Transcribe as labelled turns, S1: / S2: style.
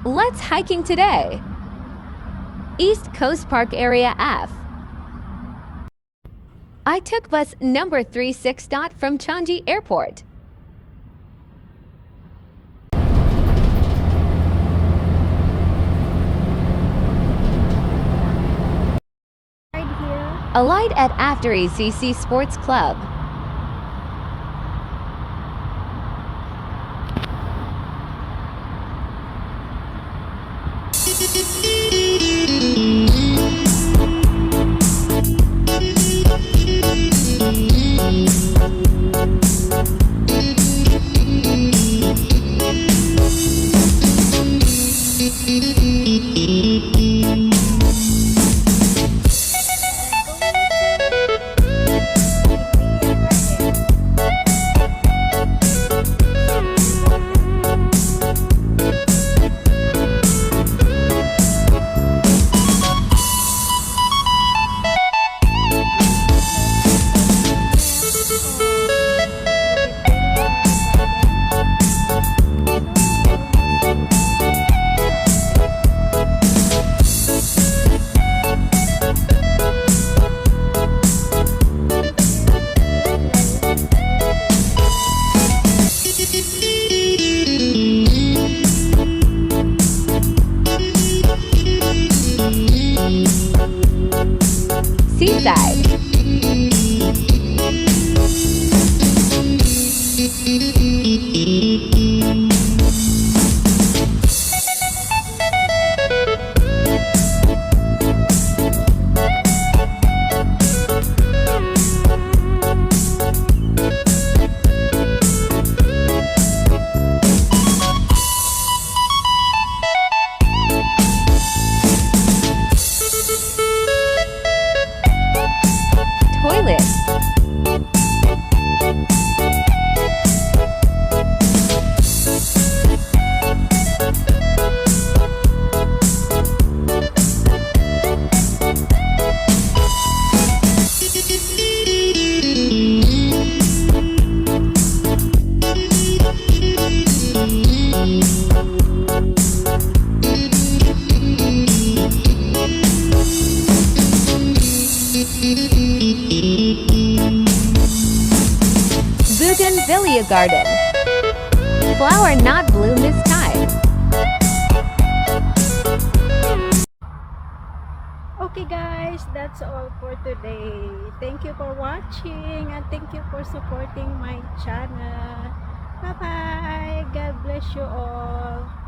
S1: Let's hiking today. East Coast Park Area F. I took bus number 36 from Changi Airport.
S2: Right here.
S1: Alight at After ECC Sports Club. Seaside. Toilet. Bougainvillea Garden. Flower not bloom this time.
S2: Okay guys, that's all for today. Thank you for watching and thank you for supporting my channel. Bye bye. God bless you all.